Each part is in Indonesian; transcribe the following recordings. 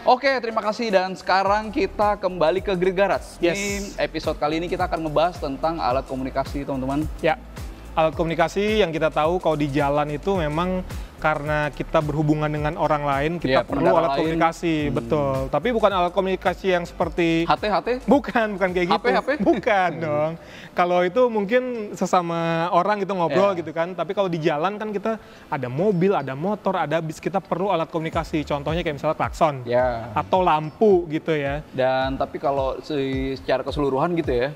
Oke, terima kasih dan sekarang kita kembali ke Grid Garage. Yes. Ini episode kali ini kita akan ngebahas tentang alat komunikasi, teman-teman. Ya, alat komunikasi yang kita tahu kalau di jalan itu memang karena kita berhubungan dengan orang lain, kita perlu alat komunikasi, betul. Tapi bukan alat komunikasi yang seperti HT? Bukan kayak gitu. HP? Bukan dong. Kalau itu mungkin sesama orang gitu ngobrol gitu kan. Tapi kalau di jalan kan kita ada mobil, ada motor, ada bis, kita perlu alat komunikasi. Contohnya kayak misalnya klakson atau lampu gitu ya. Dan tapi kalau secara keseluruhan gitu ya,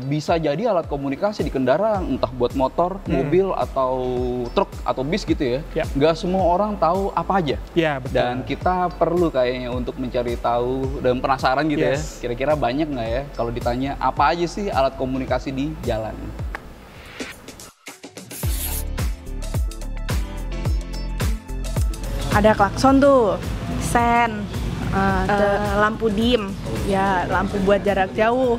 bisa jadi alat komunikasi di kendaraan, entah buat motor, mobil, atau truk, atau bis gitu ya. Nggak semua orang tahu apa aja. Ya, betul. Dan kita perlu kayaknya untuk mencari tahu dan penasaran gitu ya. Kira-kira banyak nggak ya kalau ditanya apa aja sih alat komunikasi di jalan. Ada klakson tuh, sen, lampu dim, ya lampu buat jarak jauh.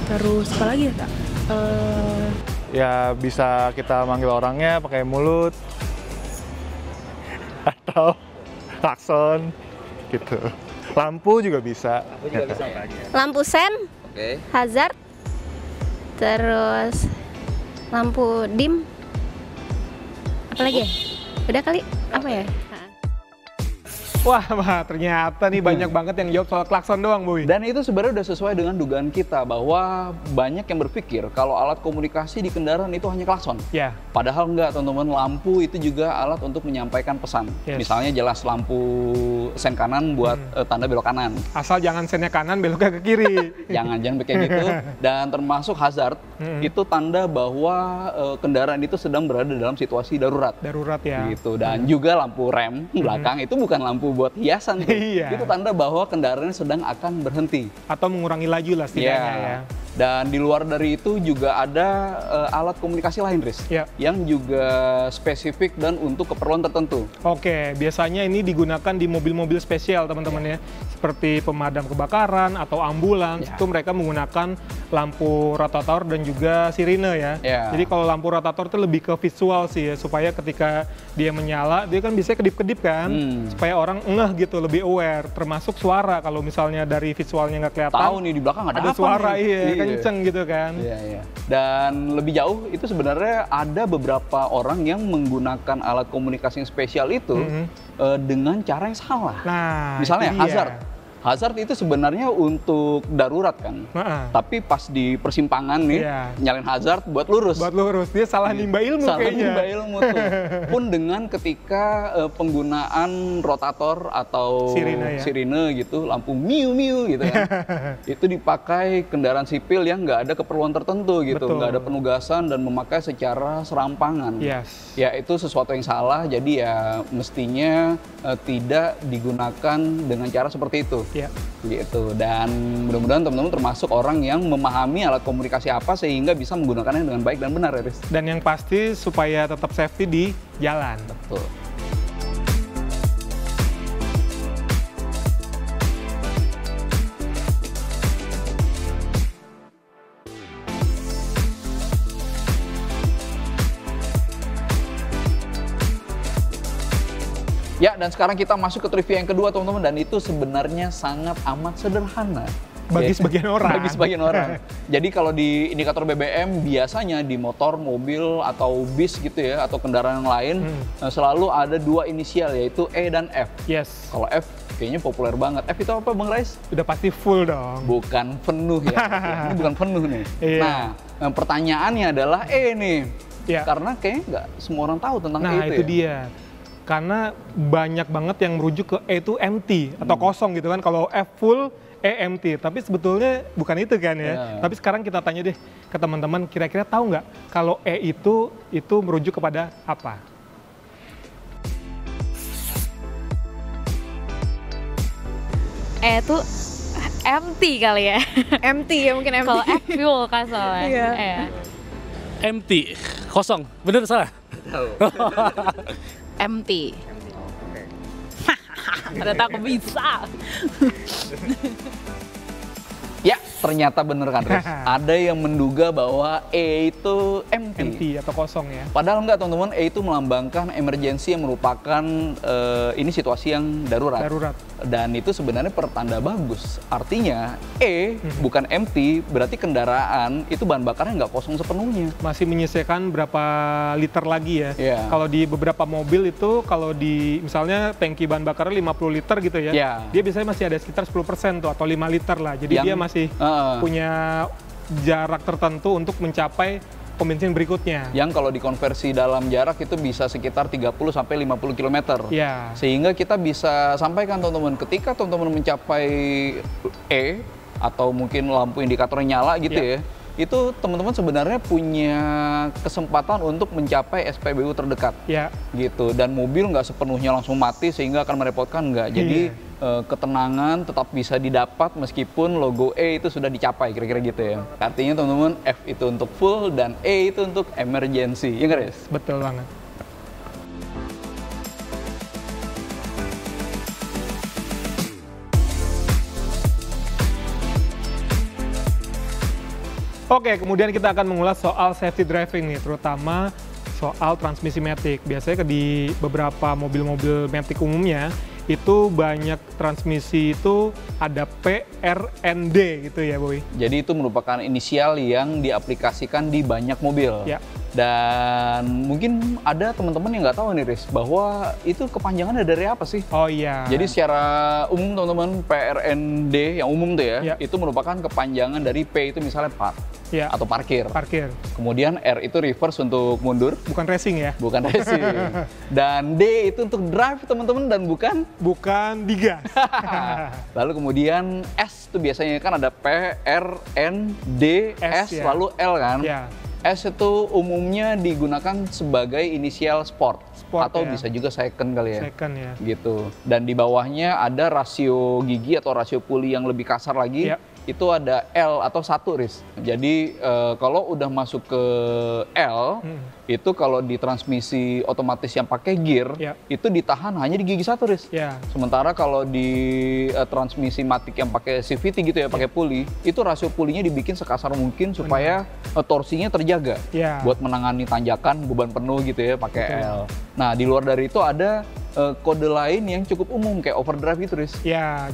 Terus apa lagi ya, Kak? Ya bisa kita manggil orangnya pakai mulut atau klakson gitu. Lampu juga bisa. Lampu sen, hazard, terus lampu dim. Apa lagi ya? Udah kali, apa ya? Wah, ternyata nih banyak banget yang jawab soal klakson doang, Boy. Dan itu sebenarnya udah sesuai dengan dugaan kita bahwa banyak yang berpikir kalau alat komunikasi di kendaraan itu hanya klakson. Padahal enggak, teman-teman. Lampu itu juga alat untuk menyampaikan pesan. Misalnya jelas lampu sen kanan buat tanda belok kanan. Asal jangan sennya kanan, beloknya ke kiri. jangan kayak gitu. Dan termasuk hazard, itu tanda bahwa kendaraan itu sedang berada dalam situasi darurat. Darurat ya. Gitu. Dan juga lampu rem belakang itu bukan lampu buat hiasan tuh. Itu tanda bahwa kendaraannya sedang akan berhenti atau mengurangi laju lah setidaknya ya. Dan di luar dari itu juga ada alat komunikasi lain, Riz, yang juga spesifik dan untuk keperluan tertentu. Oke, biasanya ini digunakan di mobil-mobil spesial, teman-teman ya. Seperti pemadam kebakaran atau ambulans, itu mereka menggunakan lampu rotator dan juga sirine ya. Jadi kalau lampu rotator itu lebih ke visual sih ya, supaya ketika dia menyala, dia kan bisa kedip-kedip kan, supaya orang ngeh gitu, lebih aware. Termasuk suara, kalau misalnya dari visualnya nggak kelihatan. Tahu nih di belakang ada apa suara, nih? Kenceng gitu kan. Dan lebih jauh itu sebenarnya ada beberapa orang yang menggunakan alat komunikasi yang spesial itu dengan cara yang salah. Nah, misalnya hazard. Hazard itu sebenarnya untuk darurat kan, tapi pas di persimpangan nih, nyalain hazard buat lurus. Buat lurus, dia salah nimba ilmu salah kayaknya. Salah nimba ilmu tuh. Pun dengan ketika penggunaan rotator atau sirine gitu, lampu miu-miu gitu kan, itu dipakai kendaraan sipil yang nggak ada keperluan tertentu gitu, nggak ada penugasan dan memakai secara serampangan. Ya itu sesuatu yang salah, jadi ya mestinya tidak digunakan dengan cara seperti itu. Gitu. Dan mudah-mudahan teman-teman termasuk orang yang memahami alat komunikasi apa sehingga bisa menggunakannya dengan baik dan benar, Riz. Dan yang pasti supaya tetap safety di jalan. Betul. Ya, dan sekarang kita masuk ke trivia yang kedua, teman-teman, dan itu sebenarnya sangat amat sederhana. Bagi sebagian orang. Bagi sebagian orang. Jadi kalau di indikator BBM, biasanya di motor, mobil, atau bis gitu ya, atau kendaraan yang lain, selalu ada dua inisial, yaitu E dan F. Kalau F kayaknya populer banget. F itu apa, Bang Rais? Udah pasti full dong. Bukan penuh ya. Ini bukan penuh nih. Nah, pertanyaannya adalah E nih. Karena kayaknya nggak semua orang tahu tentang E itu. Nah, itu dia. Karena banyak banget yang merujuk ke E itu empty atau kosong gitu kan. Kalau F full, E empty. Tapi sebetulnya bukan itu kan ya. Tapi sekarang kita tanya deh ke teman-teman, kira-kira tahu nggak kalau E itu merujuk kepada apa? E itu empty kali ya. Empty ya, mungkin empty. Kalau F fuel kan soalnya. Empty, kosong. Bener salah? Empty. Ternyata aku bisa. Ya, ternyata bener kan, Riz? Ada yang menduga bahwa E itu empty atau kosong ya. Padahal enggak, teman-teman. E itu melambangkan emergency yang merupakan ini situasi yang darurat. Dan itu sebenarnya pertanda bagus. Artinya E bukan empty, berarti kendaraan itu bahan bakarnya nggak kosong sepenuhnya. Masih menyisakan berapa liter lagi ya. Kalau di beberapa mobil itu, kalau di misalnya tangki bahan bakarnya 50 liter gitu ya, dia biasanya masih ada sekitar 10% tuh atau 5 liter lah. Jadi dia masih punya jarak tertentu untuk mencapai pom bensin berikutnya. Yang kalau dikonversi dalam jarak itu bisa sekitar 30 sampai 50 km. Sehingga kita bisa sampaikan teman-teman, ketika teman-teman mencapai E atau mungkin lampu indikatornya nyala gitu ya, itu teman-teman sebenarnya punya kesempatan untuk mencapai SPBU terdekat. Gitu. Dan mobil nggak sepenuhnya langsung mati sehingga akan merepotkan, nggak. Jadi ketenangan tetap bisa didapat meskipun logo E itu sudah dicapai, kira-kira gitu ya. Artinya teman-teman, F itu untuk full dan E itu untuk emergency. Ya nggak, Riz? Betul banget. Oke, kemudian kita akan mengulas soal safety driving nih, terutama soal transmisi matic. Biasanya di beberapa mobil-mobil matic umumnya itu banyak transmisi itu ada P, R, N, D gitu ya, Boy. Jadi itu merupakan inisial yang diaplikasikan di banyak mobil. Dan mungkin ada teman-teman yang nggak tahu nih, Riz, bahwa itu kepanjangannya dari apa sih? Oh iya. Jadi secara umum teman-teman, PRND yang umum tuh ya, itu merupakan kepanjangan dari P itu misalnya park atau parkir. Kemudian R itu reverse untuk mundur. Bukan racing ya? Bukan racing. Dan D itu untuk drive teman-teman dan bukan digas. Lalu kemudian S itu biasanya kan ada P, R, N, D, S lalu L kan? S itu umumnya digunakan sebagai inisial sport atau bisa juga second kali ya. Gitu. Dan di bawahnya ada rasio gigi atau rasio puli yang lebih kasar lagi. Itu ada L atau 1, Riz. Jadi kalau udah masuk ke L, itu kalau di transmisi otomatis yang pakai gear, itu ditahan hanya di gigi 1, Riz. Sementara kalau di transmisi matic yang pakai CVT gitu ya, pakai puli, itu rasio pulinya dibikin sekasar mungkin supaya torsinya terjaga. Buat menangani tanjakan, beban penuh gitu ya, pakai L. Nah, di luar dari itu ada kode lain yang cukup umum kayak overdrive itu, Riz.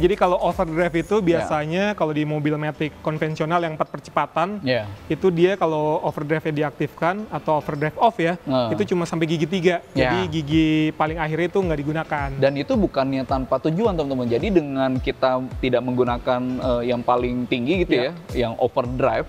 Jadi kalau overdrive itu biasanya kalau di mobil matic konvensional yang 4 percepatan, itu dia kalau overdrive-nya diaktifkan atau overdrive off ya, itu cuma sampai gigi 3. Jadi gigi paling akhir itu nggak digunakan. Dan itu bukannya tanpa tujuan, teman-teman. Jadi dengan kita tidak menggunakan yang paling tinggi gitu ya, yang overdrive,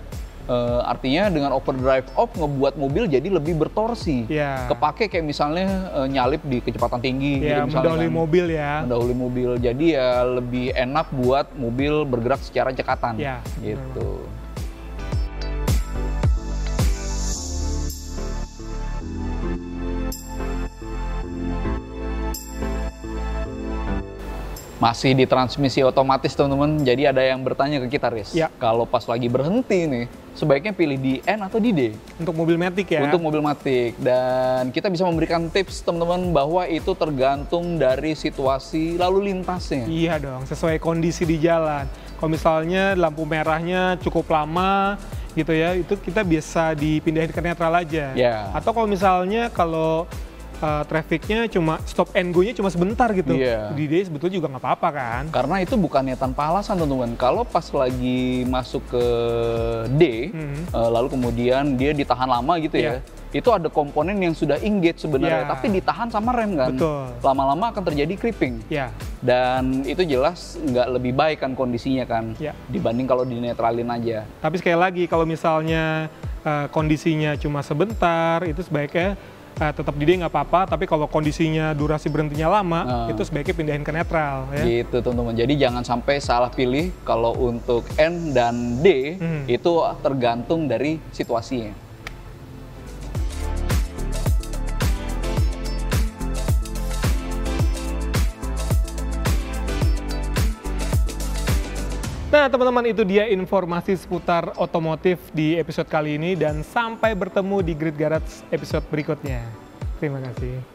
artinya dengan overdrive off ngebuat mobil jadi lebih bertorsi. Kepake kayak misalnya nyalip di kecepatan tinggi gitu, mendahului mobil ya. Mendahului mobil. Jadi ya lebih enak buat mobil bergerak secara cekatan. Gitu. Masih di transmisi otomatis, teman-teman. Jadi ada yang bertanya ke kita, Riz. Kalau pas lagi berhenti nih, sebaiknya pilih di N atau di D? Untuk mobil matic ya? Untuk mobil matic. Dan kita bisa memberikan tips, teman-teman, bahwa itu tergantung dari situasi lalu lintasnya. Iya dong, sesuai kondisi di jalan. Kalau misalnya lampu merahnya cukup lama gitu ya, itu kita bisa dipindahin ke netral aja. Atau kalau misalnya trafficnya cuma stop and go-nya cuma sebentar gitu. Di D sebetulnya juga nggak apa-apa kan. Karena itu bukannya tanpa alasan, teman-teman. Kalau pas lagi masuk ke D, lalu kemudian dia ditahan lama gitu ya, itu ada komponen yang sudah engage sebenarnya, tapi ditahan sama rem kan. Lama-lama akan terjadi creeping. Dan itu jelas nggak lebih baik kan kondisinya kan, dibanding kalau dinetralin aja. Tapi sekali lagi, kalau misalnya kondisinya cuma sebentar, itu sebaiknya tetap di D nggak apa-apa, tapi kalau kondisinya durasi berhentinya lama, itu sebaiknya pindahin ke netral ya. Gitu teman-teman, jadi jangan sampai salah pilih. Kalau untuk N dan D, itu tergantung dari situasinya. Nah teman-teman, itu dia informasi seputar otomotif di episode kali ini, dan sampai bertemu di Grid Garage episode berikutnya. Terima kasih.